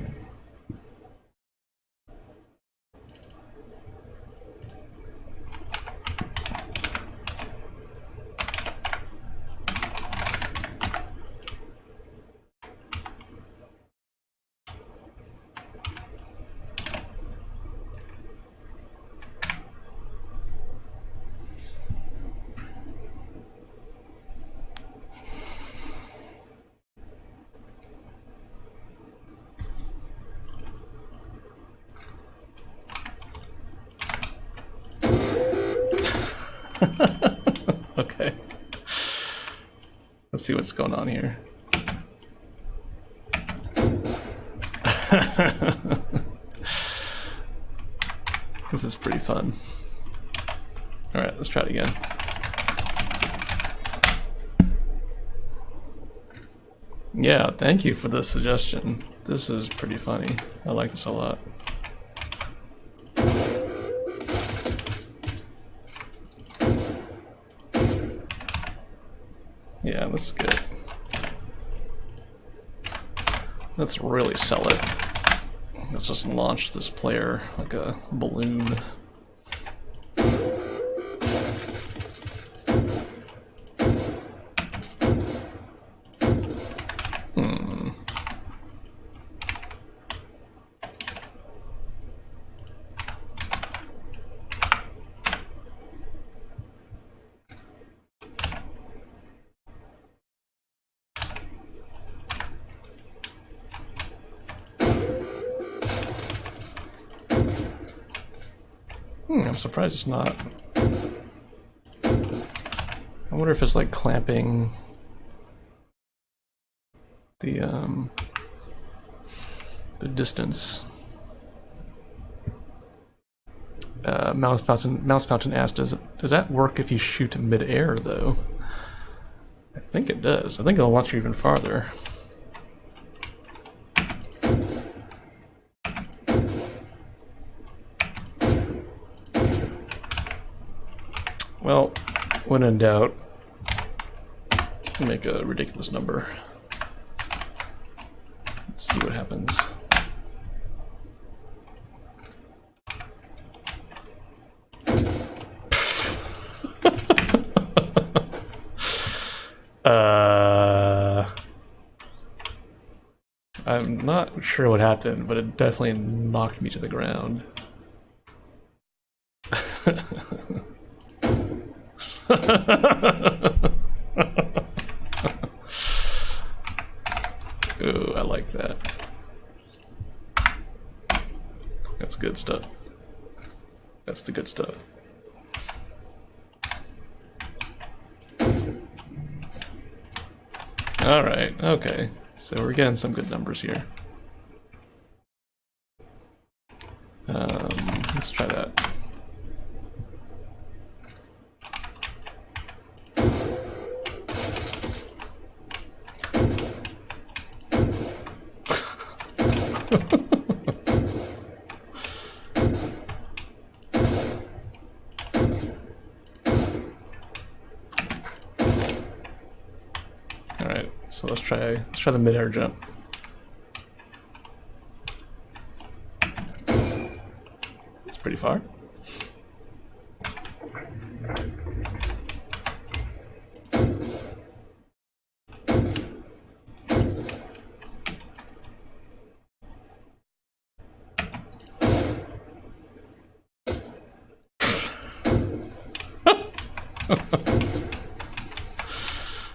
Okay. Let's see what's going on here. This is pretty fun. Alright, let's try it again. Yeah, thank you for the suggestion. This is pretty funny. I like this a lot. Yeah, that's good. Let's really sell it. Let's just launch this player like a balloon. I'm surprised it's not. I wonder if it's like clamping the distance. Mouse Fountain asked, does that work if you shoot mid-air though? I think it does. I think it'll launch you even farther. Well, when in doubt, make a ridiculous number. Let's see what happens. I'm not sure what happened, but it definitely knocked me to the ground. Ooh, I like that. That's good stuff. That's the good stuff. Alright, okay. So we're getting some good numbers here. Let's try that. Alright, so let's try the mid-air jump. It's pretty far.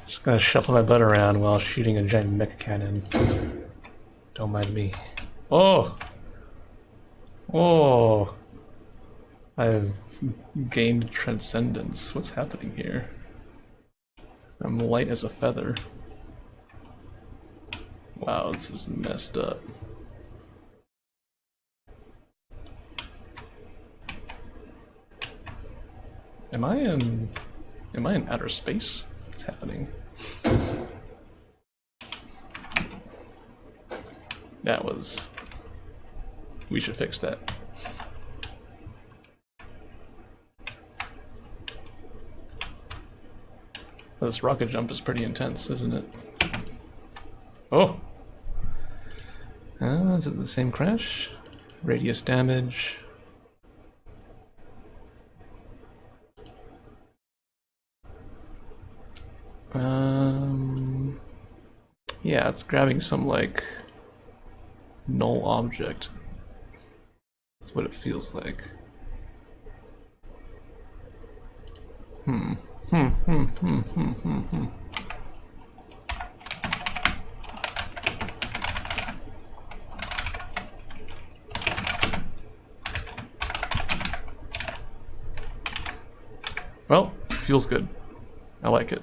Just gonna shuffle my butt around while shooting a giant mech cannon. Don't mind me. Oh! Oh! I've gained transcendence. What's happening here? I'm light as a feather. Wow, this is messed up. Am I in outer space? What's happening? That was... We should fix that. This rocket jump is pretty intense, isn't it? Oh! Is it the same crash? Radius damage. Yeah, it's grabbing some, like, null object. That's what it feels like. Well, feels good. I like it.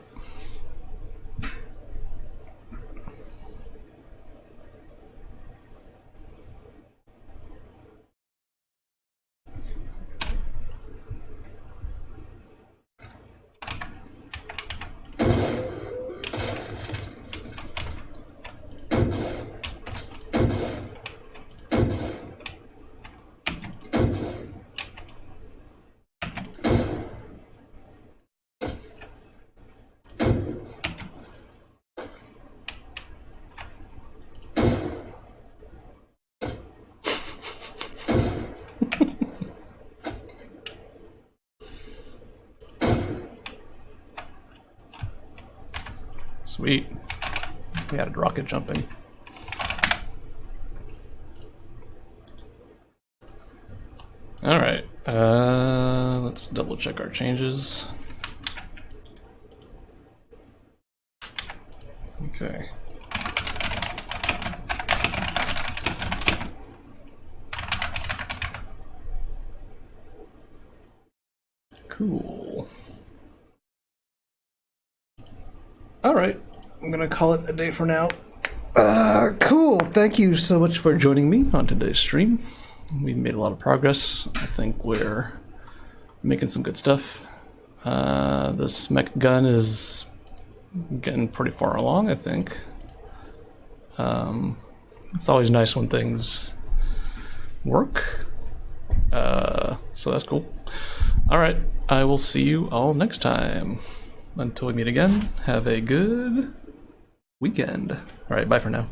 Sweet. We added rocket jumping. Alright, let's double check our changes. Okay. Cool. Alright, I'm gonna call it a day for now. Cool. Thank you so much for joining me on today's stream. We made a lot of progress. I think we're making some good stuff. This mech gun is getting pretty far along, I think. It's always nice when things work. So that's cool. Alright, I will see you all next time. Until we meet again, have a good weekend. Alright, bye for now.